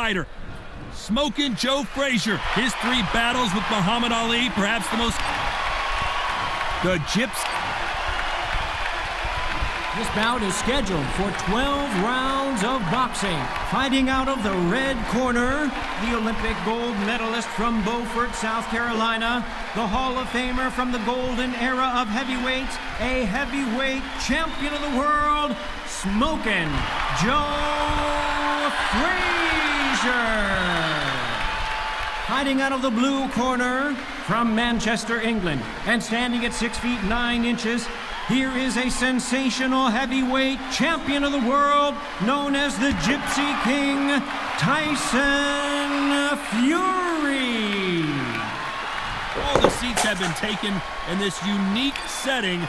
fighter. Smoking Joe Frazier. His 3 battles with Muhammad Ali, perhaps the most... The Gypsy. This bout is scheduled for 12 rounds of boxing. Fighting out of the red corner, the Olympic gold medalist from Beaufort, South Carolina, the Hall of Famer from the golden era of heavyweights, a heavyweight champion of the world, Smokin' Joe Frazier. Fighting out of the blue corner, from Manchester, England, and standing at 6 feet 9 inches, here is a sensational heavyweight champion of the world, known as the Gypsy King, Tyson Fury. All the seats have been taken in this unique setting.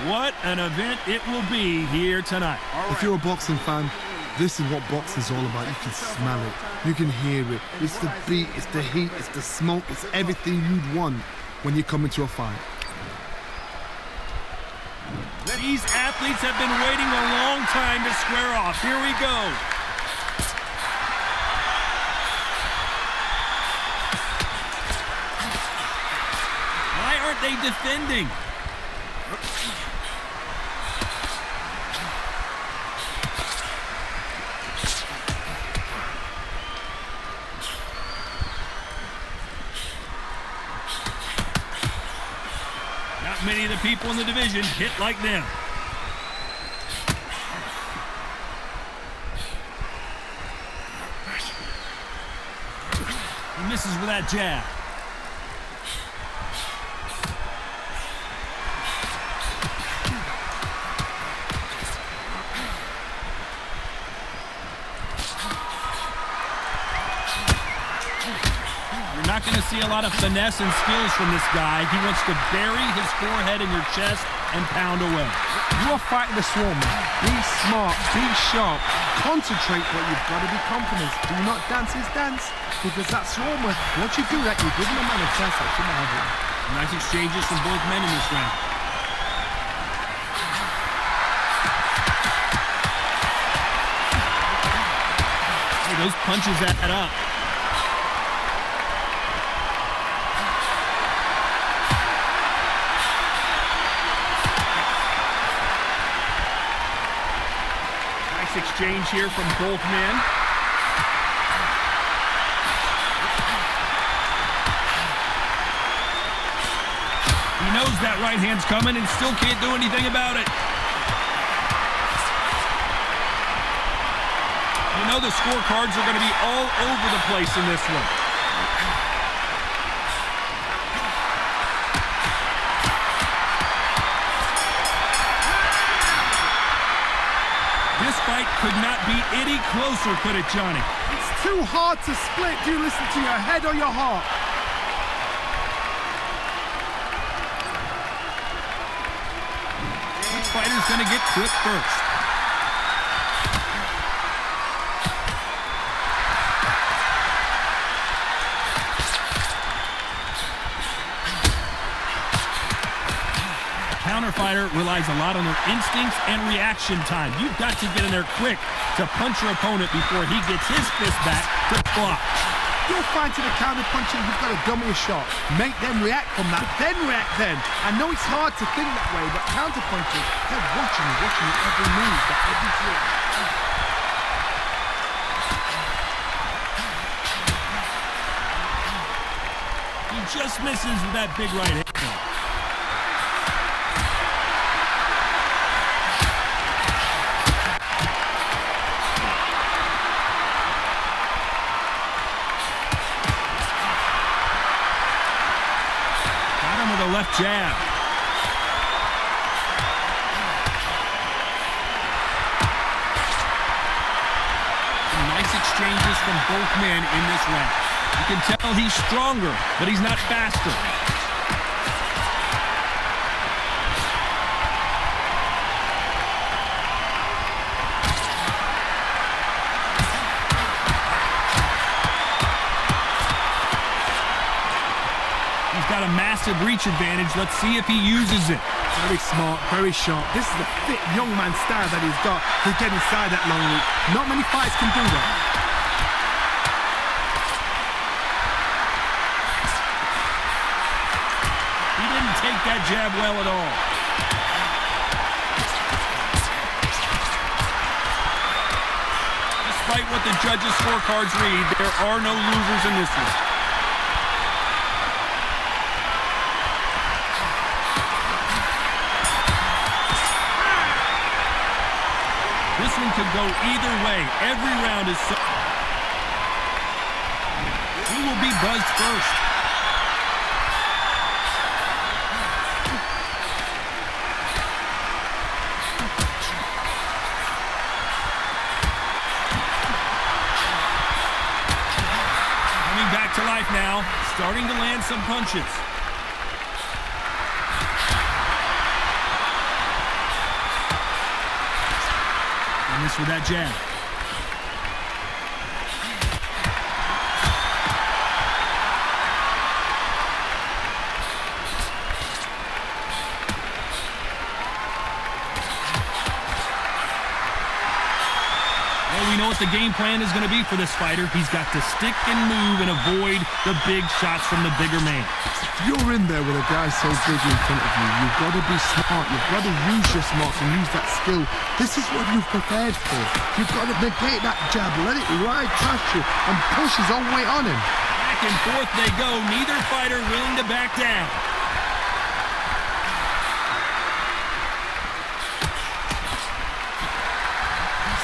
What an event it will be here tonight. If you're a boxing fan, this is what boxing's all about. You can smell it, you can hear it. It's the beat, it's the heat, it's the smoke, it's everything you'd want when you come into a fight. These athletes have been waiting a long time to square off. Here we go. Why aren't they defending? Not many of the people in the division hit like them. He misses with that jab. You're not going to see a lot of finesse and skills from this guy. He wants to bury his forehead in your chest and pound away. You are fighting the swarm. Be smart, be sharp, concentrate, but you've got to be confident. Do not dance his dance, because that swarmer, once you do that, you're giving a man a chance that shouldn't have it. Nice exchanges from both men in this round. Hey, those punches add up. Exchange here from both men. He knows that right hand's coming and still can't do anything about it. You know the scorecards are going to be all over the place in this one. This fight could not be any closer, could it, Johnny? It's too hard to split. Do you listen to your head or your heart? Which fighter's going to get clipped first? Fighter relies a lot on their instincts and reaction time. You've got to get in there quick to punch your opponent before he gets his fist back to block. You're fine to the counter punching, you've got to dummy a shot. Make them react from that, then react then. I know it's hard to think that way, but counter punching, they're watching you every move, every drill. He just misses with that big right hand. Left jab. Some nice exchanges from both men in this round. You can tell he's stronger, but he's not faster. Got a massive reach advantage. Let's see if he uses it. Very smart, very sharp. This is the fit young man style that he's got to get inside that long reach. Not many fights can do that. that jab well at all. Despite what the judges' scorecards read, there are no losers in this one. This one could go either way. Every round is so... Who will be buzzed first? Coming back to life now, starting to land some punches. And this with that jab. We know what the game plan is going to be for this fighter. He's got to stick and move and avoid the big shots from the bigger man. If you're in there with a guy so big in front of you, you've got to be smart. You've got to use your smarts and use that skill. This is what you've prepared for. You've got to negate that jab, let it ride past you, and push his own weight on him. Back and forth they go. Neither fighter willing to back down.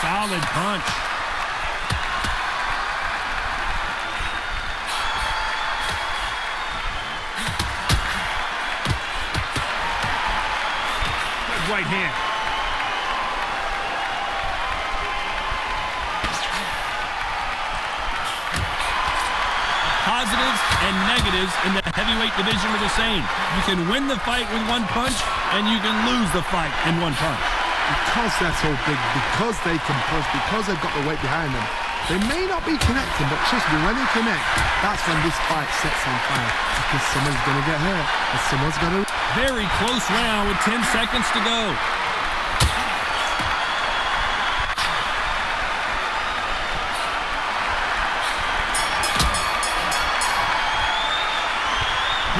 Solid punch. Good right hand. Positives and negatives in the heavyweight division are the same. You can win the fight with one punch, and you can lose the fight in one punch. Because they're so big, because they can push, because they've got the weight behind them, they may not be connecting, but trust me, when they connect, that's when this fight sets on fire. Because someone's going to get hurt, and someone's going to... Very close round with 10 seconds to go.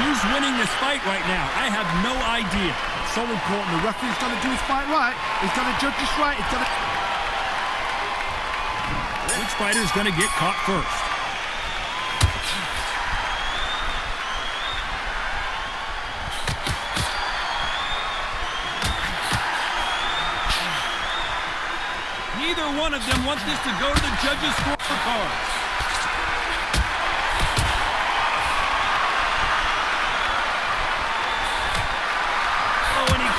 Who's winning this fight right now? I have no idea. So important. The referee's got to do his fight right. He's got to judge this right. He's got to... Which fighter's going to get caught first? Neither one of them want this to go to the judges' scorecards.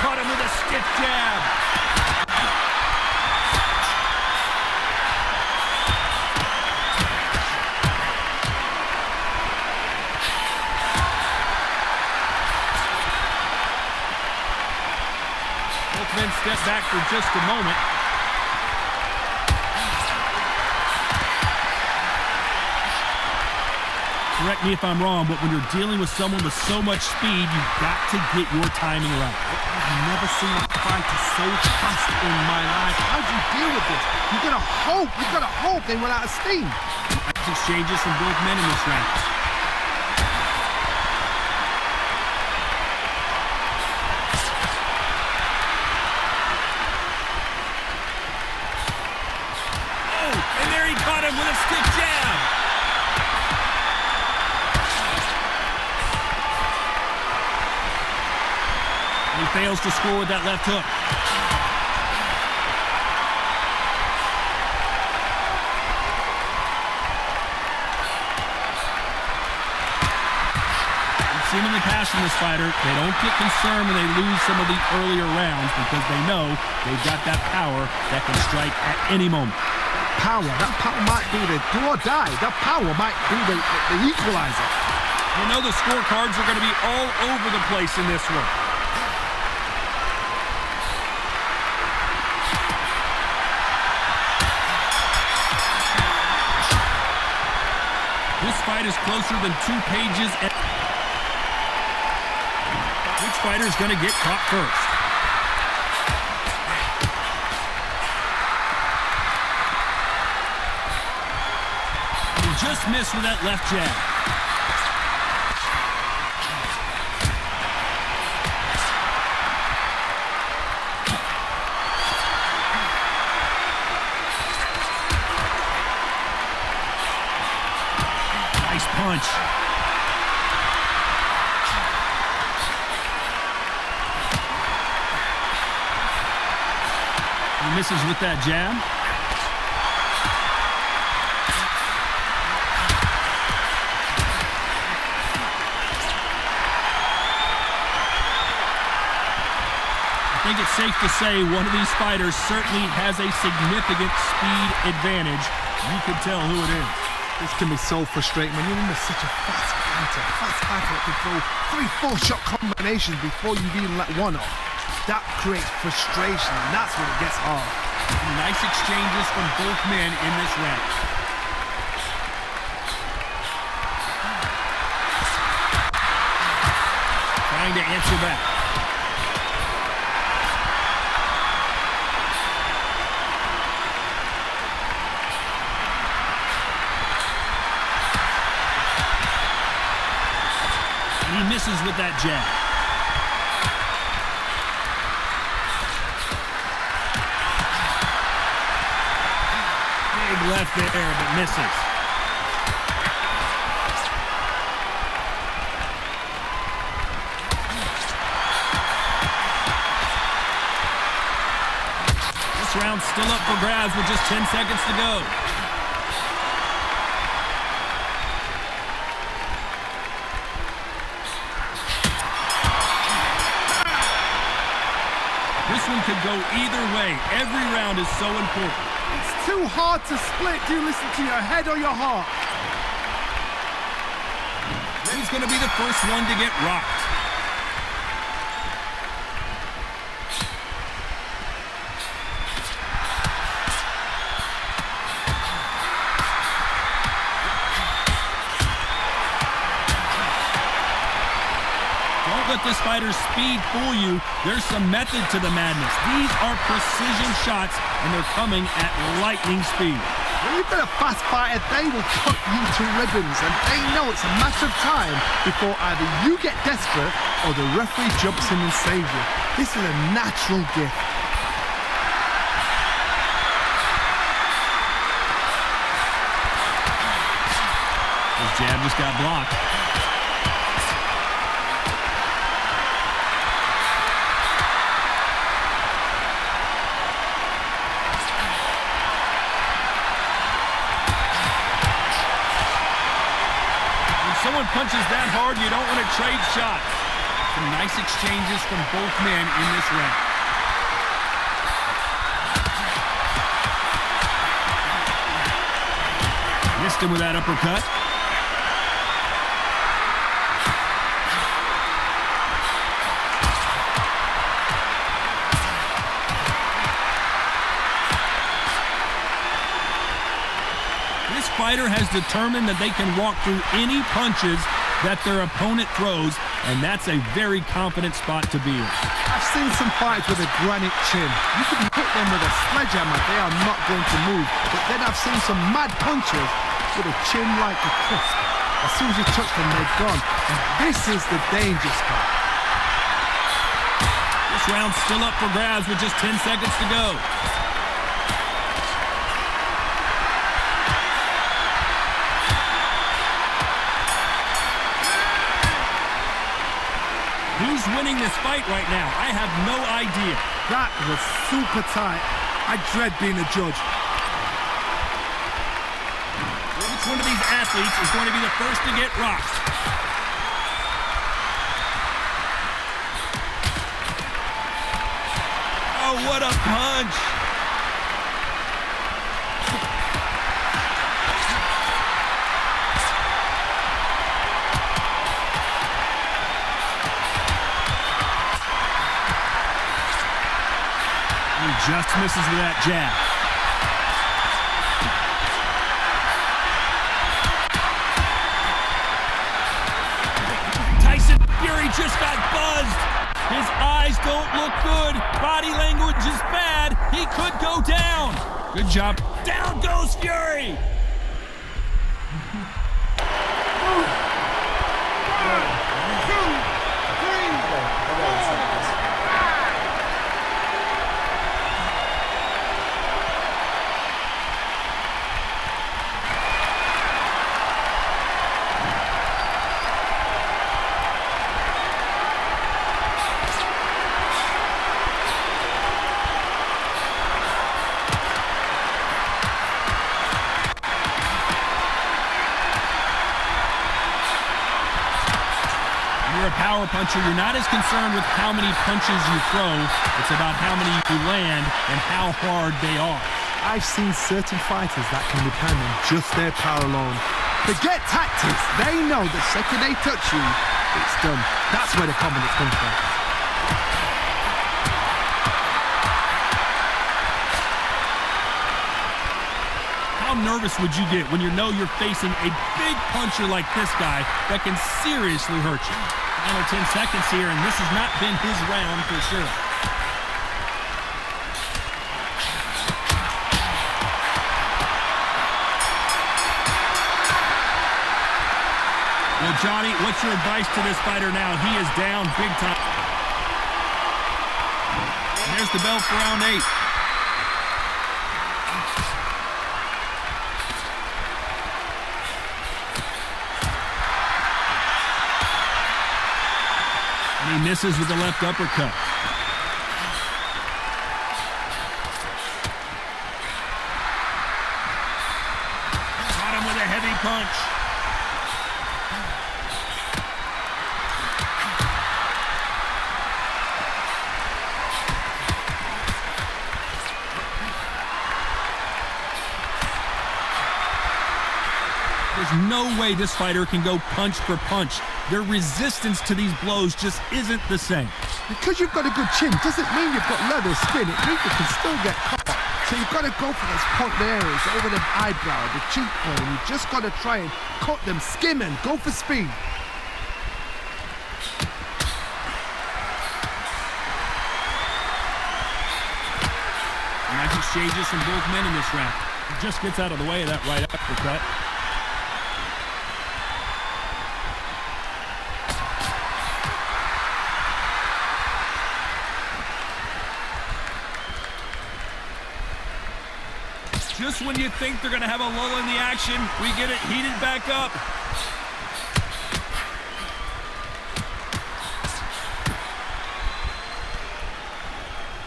Caught him with a stiff jab. Both men step back for just a moment. Correct me if I'm wrong, but when you're dealing with someone with so much speed, you've got to get your timing right. I've never seen a fighter so fast in my life. How do you deal with this? You've got to hope they run out of steam. Nice exchanges from both men in this round. Oh, and there he caught him with a stiff jab. He fails to score with that left hook. We've seen in the past from this fighter, they don't get concerned when they lose some of the earlier rounds because they know they've got that power that can strike at any moment. That power might be the do or die. That power might be the equalizer. You know the scorecards are going to be all over the place in this one. This fight is closer than 2 pages. Which fighter is going to get caught first? He just missed with that left jab. Nice punch. He misses with that jab. I think it's safe to say one of these fighters certainly has a significant speed advantage. You can tell who it is. This can be so frustrating when you're under such a fast fighter that can throw 3-4 shot combinations before you've even let one off. That creates frustration, and that's when it gets hard. Nice exchanges from both men in this round. Trying to answer back. He misses with that jab. Big left there, but misses. This round's still up for grabs with just 10 seconds to go. This one could go either way. Every round is so important. It's too hard to split. Do you listen to your head or your heart? He's going to be the first one to get rocked. Don't let this fighter's speed fool you. There's some method to the madness. These are precision shots, and they're coming at lightning speed. When you've got a fast fighter, they will cut you to ribbons, and they know it's a matter of time before either you get desperate or the referee jumps in and saves you. This is a natural gift. His jab just got blocked. Someone punches that hard, you don't want to trade shots. Some nice exchanges from both men in this round. Missed him with that uppercut. This fighter has determined that they can walk through any punches that their opponent throws, and that's a very confident spot to be in. I've seen some fights with a granite chin. You can hit them with a sledgehammer, they are not going to move. But then I've seen some mad punchers with a chin like a crisp. As soon as you touch them, they're gone. And this is the danger spot. This round's still up for grabs with just 10 seconds to go. Who's winning this fight right now? I have no idea. That was super tight. I dread being a judge. Which one of these athletes is going to be the first to get rocked? Oh, what a punch! He just misses with that jab. Tyson Fury just got buzzed. His eyes don't look good. Body language is bad. He could go down. Good job. Down goes Fury. power puncher, you're not as concerned with how many punches you throw. It's about how many you land and how hard they are. I've seen certain fighters that can depend on just their power alone. Forget tactics. They know the second they touch you, it's done. That's where the confidence comes from. How nervous would you get when you know you're facing a big puncher like this guy that can seriously hurt you? Final 10 seconds here, and this has not been his round for sure. Well, Johnny, what's your advice to this fighter now? He is down big time. And there's the bell for round 8. And he misses with the left uppercut. Got him with a heavy punch. There's no way this fighter can go punch for punch. Their resistance to these blows just isn't the same. Because you've got a good chin doesn't mean you've got leather skin. It means you can still get caught. So you've got to go for those point areas over the eyebrow, the cheekbone. You've just got to try and cut them, skim and go for speed. Nice exchanges from both men in this round. He just gets out of the way of that right uppercut. Just when you think they're going to have a lull in the action, we get it heated back up.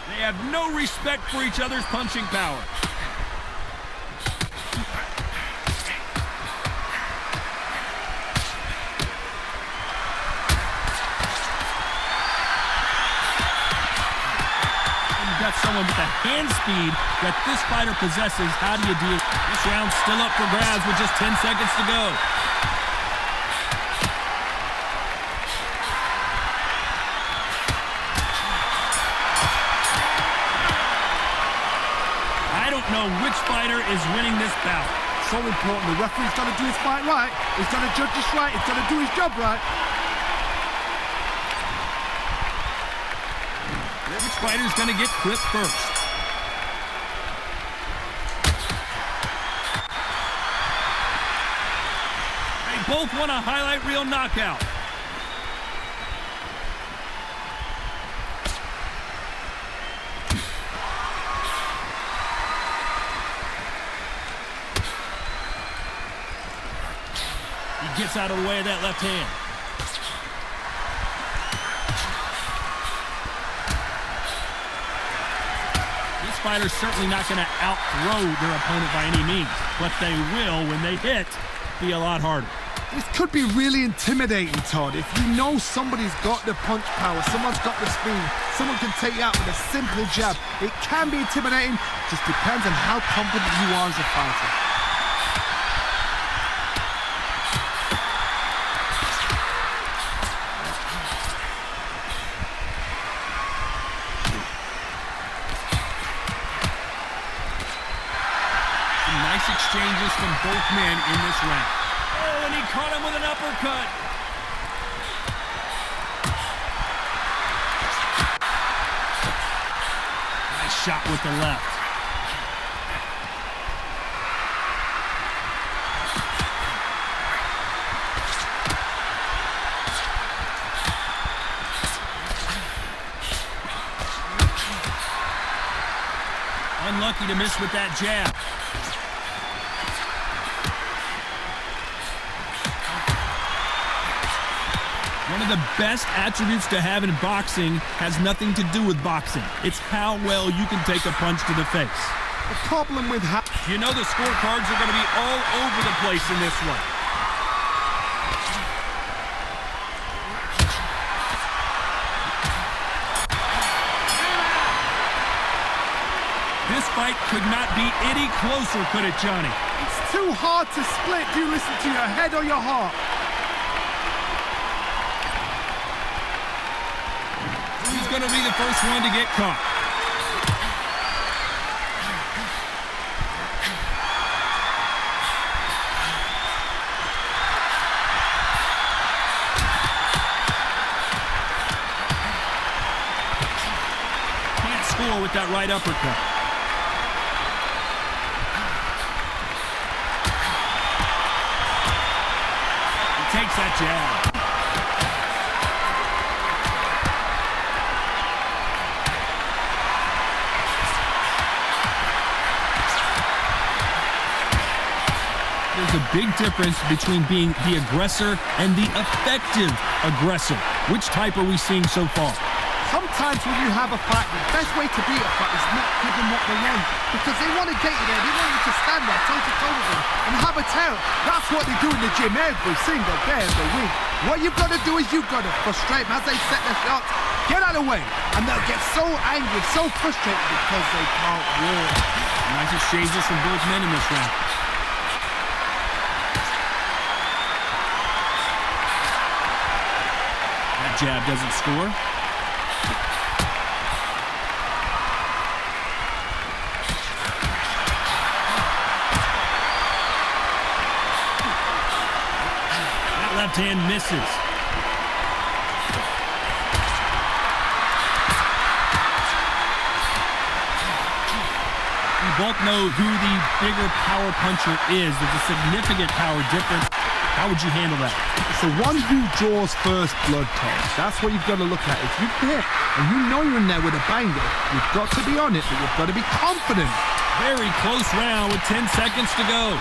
They have no respect for each other's punching power. Got someone with the hand speed that this fighter possesses. How do you deal? This round's still up for grabs with just 10 seconds to go. I don't know which fighter is winning this bout. So important. The referee's got to do his fight right. He's got to judge this right. He's got to do his job right. Which fighter's going to get clipped first? They both want a highlight reel knockout. He gets out of the way of that left hand. Fighters certainly not going to outthrow their opponent by any means, but they will, when they hit, be a lot harder. This could be really intimidating, Todd. If you know somebody's got the punch power, someone's got the speed, someone can take you out with a simple jab. It can be intimidating, just depends on how confident you are as a fighter. Exchanges from both men in this round. Oh, and he caught him with an uppercut. Nice shot with the left. Unlucky to miss with that jab. One of the best attributes to have in boxing has nothing to do with boxing. It's how well you can take a punch to the face. The problem with you know the scorecards are going to be all over the place in this one. This fight could not be any closer, could it, Johnny? It's too hard to split. Do you listen to your head or your heart? Who's going to be the first one to get caught? Can't score with that right uppercut. Takes that jab. There's a big difference between being the aggressor and the effective aggressor. Which type are we seeing so far? Sometimes when you have a fight, the best way to beat a fight is not give them what they want. Because they want to get you there. They want you to stand there, toe-to-toe with them, and have a tell. That's what they do in the gym every single day of the week. What you've got to do is you've got to frustrate them as they set their shots. Get out of the way. And they'll get so angry, so frustrated because they can't win. Nice exchanges from both men in this round. That jab doesn't score. Left hand misses. We both know who the bigger power puncher is. There's a significant power difference. How would you handle that? It's the one who draws first blood, Tom. That's what you've got to look at. If you're there and you know you're in there with a banger, you've got to be on it, but you've got to be confident. Very close round with 10 seconds to go.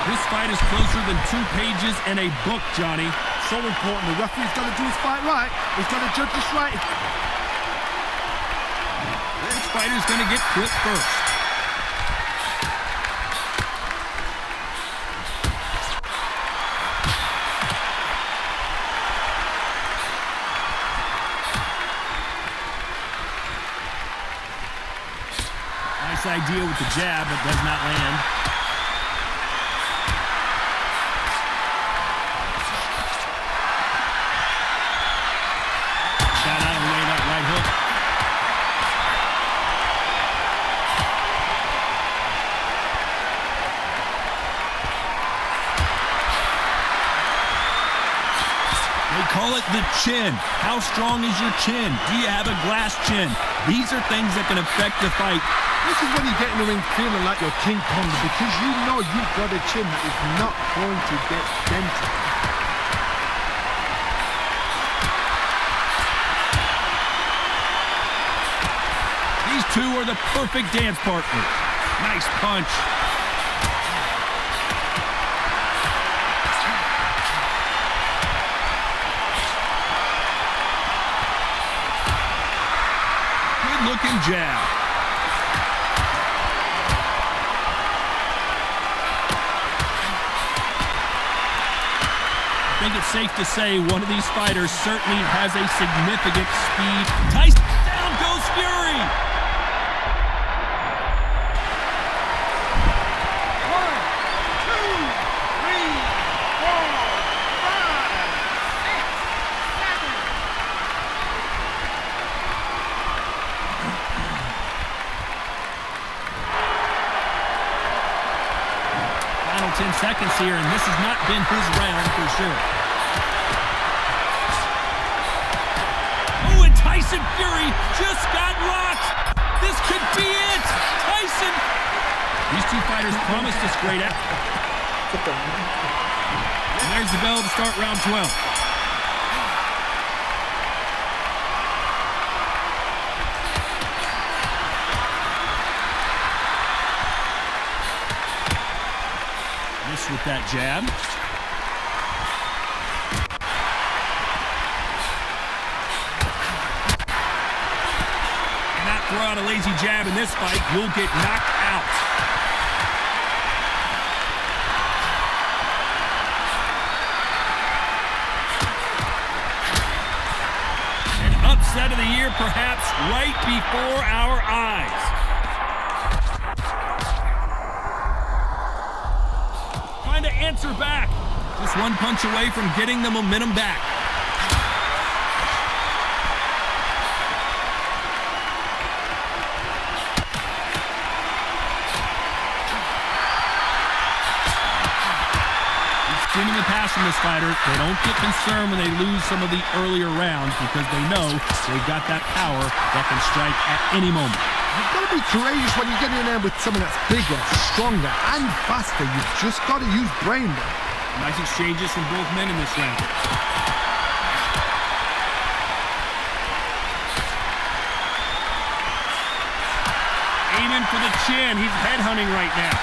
This fight is closer than 2 pages in a book, Johnny. So important. The referee's got to do his fight right. He's got to judge this right. Which fighter's going to get clipped first? Nice idea with the jab, but does not land. Call it the chin. How strong is your chin? Do you have a glass chin? These are things that can affect the fight. This is when you get in the ring feeling like you're King Kong because you know you've got a chin that is not going to get dented. These two are the perfect dance partners. Nice punch. Looking jab. I think it's safe to say one of these fighters certainly has a significant speed. Tyson, down goes Fury. 10 seconds here, and this has not been his round for sure. Oh, and Tyson Fury just got rocked. This could be it. Tyson. These two fighters promised us great action. And there's the bell to start round 12. With that jab. Cannot throw out a lazy jab in this fight. You'll get knocked out. fight of the year, perhaps right before our eyes. Trying to answer back. Just one punch away from getting the momentum back. Seeing the pass from this fighter, they don't get concerned when they lose some of the earlier rounds because they know they've got that power that can strike at any moment. You've got to be courageous when you get in there with someone that's bigger, stronger, and faster. You've just got to use brain there. Nice exchanges from both men in this round. Aiming for the chin. He's headhunting right now.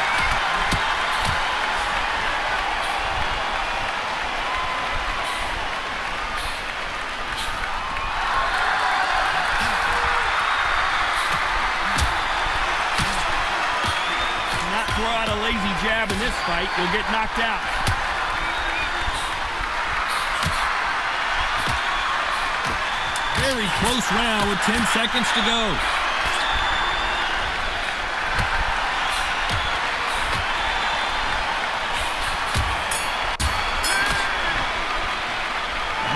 Throw out a lazy jab in this fight, you'll get knocked out. Very close round with 10 seconds to go.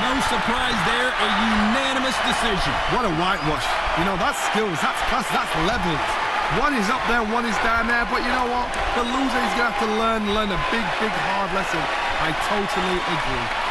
No surprise there, a unanimous decision. What a whitewash. You know, that's skills, that's class, that's levels. One is up there, one is down there, but you know what? The loser is going to have to learn a big, hard lesson. I totally agree.